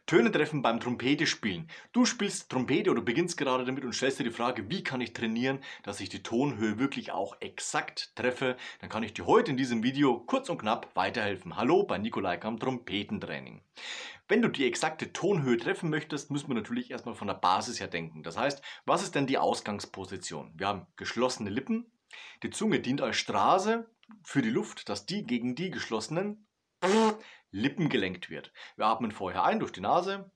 Töne treffen beim Trompete spielen. Du spielst Trompete oder beginnst gerade damit und stellst dir die Frage, wie kann ich trainieren, dass ich die Tonhöhe wirklich auch exakt treffe. Dann kann ich dir heute in diesem Video kurz und knapp weiterhelfen. Hallo bei Nikolai Kamp Trompetentraining. Wenn du die exakte Tonhöhe treffen möchtest, müssen wir natürlich erstmal von der Basis her denken. Das heißt, was ist denn die Ausgangsposition? Wir haben geschlossene Lippen. Die Zunge dient als Straße für die Luft, dass die gegen die geschlossenen Lippen gelenkt wird. Wir atmen vorher ein durch die Nase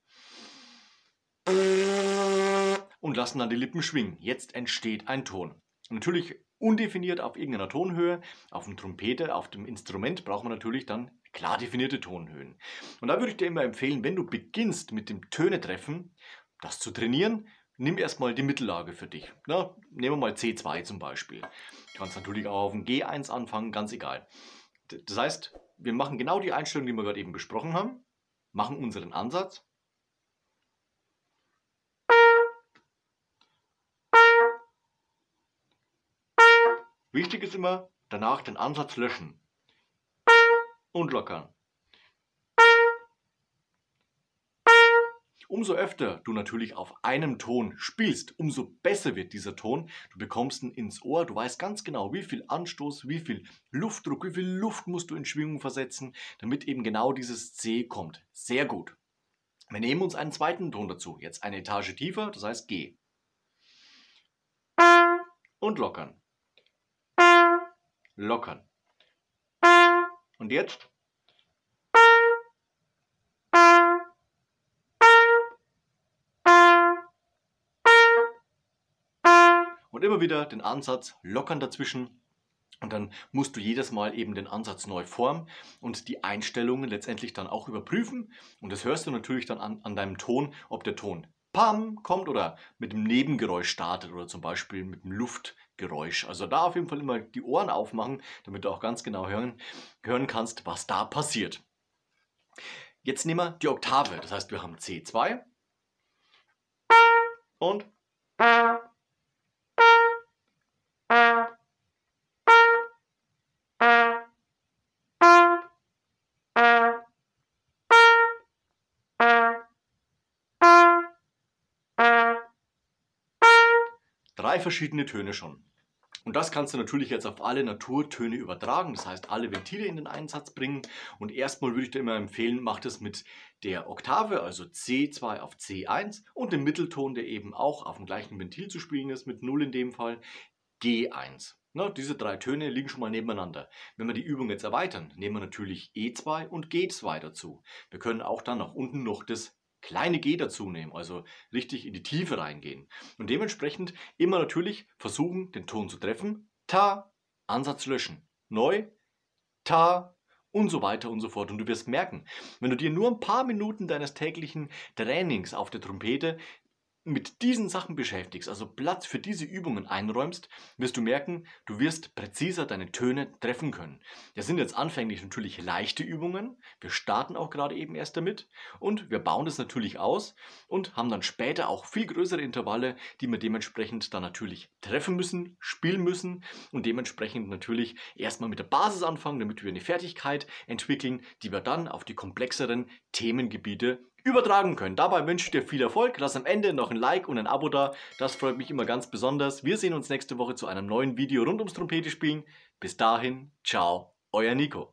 und lassen dann die Lippen schwingen. Jetzt entsteht ein Ton. Natürlich undefiniert auf irgendeiner Tonhöhe. Auf dem Trompete, auf dem Instrument braucht man natürlich dann klar definierte Tonhöhen. Und da würde ich dir immer empfehlen, wenn du beginnst mit dem Tönetreffen, das zu trainieren, nimm erstmal die Mittellage für dich. Na, nehmen wir mal C2 zum Beispiel. Du kannst natürlich auch auf dem G1 anfangen, ganz egal. Das heißt, wir machen genau die Einstellung, die wir gerade eben besprochen haben, machen unseren Ansatz. Wichtig ist immer, danach den Ansatz löschen und lockern. Umso öfter du natürlich auf einem Ton spielst, umso besser wird dieser Ton. Du bekommst ihn ins Ohr, du weißt ganz genau, wie viel Anstoß, wie viel Luftdruck, wie viel Luft musst du in Schwingung versetzen, damit eben genau dieses C kommt. Sehr gut. Wir nehmen uns einen zweiten Ton dazu, jetzt eine Etage tiefer, das heißt G. Und lockern. Lockern. Und jetzt? Und immer wieder den Ansatz lockern dazwischen. Und dann musst du jedes Mal eben den Ansatz neu formen und die Einstellungen letztendlich dann auch überprüfen. Und das hörst du natürlich dann an deinem Ton, ob der Ton Pam kommt oder mit dem Nebengeräusch startet oder zum Beispiel mit dem Luftgeräusch. Also da auf jeden Fall immer die Ohren aufmachen, damit du auch ganz genau hören kannst, was da passiert. Jetzt nehmen wir die Oktave. Das heißt, wir haben C2 und drei verschiedene Töne schon. Und das kannst du natürlich jetzt auf alle Naturtöne übertragen, das heißt alle Ventile in den Einsatz bringen. Und erstmal würde ich dir immer empfehlen, mach das mit der Oktave, also C2 auf C1 und dem Mittelton, der eben auch auf dem gleichen Ventil zu spielen ist, mit 0 in dem Fall, G1. Na, diese drei Töne liegen schon mal nebeneinander. Wenn wir die Übung jetzt erweitern, nehmen wir natürlich E2 und G2 dazu. Wir können auch dann nach unten noch das kleine G dazu nehmen, also richtig in die Tiefe reingehen. Und dementsprechend immer natürlich versuchen, den Ton zu treffen. Ta, Ansatz löschen. Neu, Ta und so weiter und so fort. Und du wirst merken, wenn du dir nur ein paar Minuten deines täglichen Trainings auf der Trompete mit diesen Sachen beschäftigst, also Platz für diese Übungen einräumst, wirst du merken, du wirst präziser deine Töne treffen können. Das sind jetzt anfänglich natürlich leichte Übungen, wir starten auch gerade eben erst damit und wir bauen das natürlich aus und haben dann später auch viel größere Intervalle, die wir dementsprechend dann natürlich treffen müssen, spielen müssen und dementsprechend natürlich erstmal mit der Basis anfangen, damit wir eine Fertigkeit entwickeln, die wir dann auf die komplexeren Themengebiete übertragen können. Dabei wünsche ich dir viel Erfolg. Lass am Ende noch ein Like und ein Abo da. Das freut mich immer ganz besonders. Wir sehen uns nächste Woche zu einem neuen Video rund ums Trompete spielen. Bis dahin, ciao, euer Nico.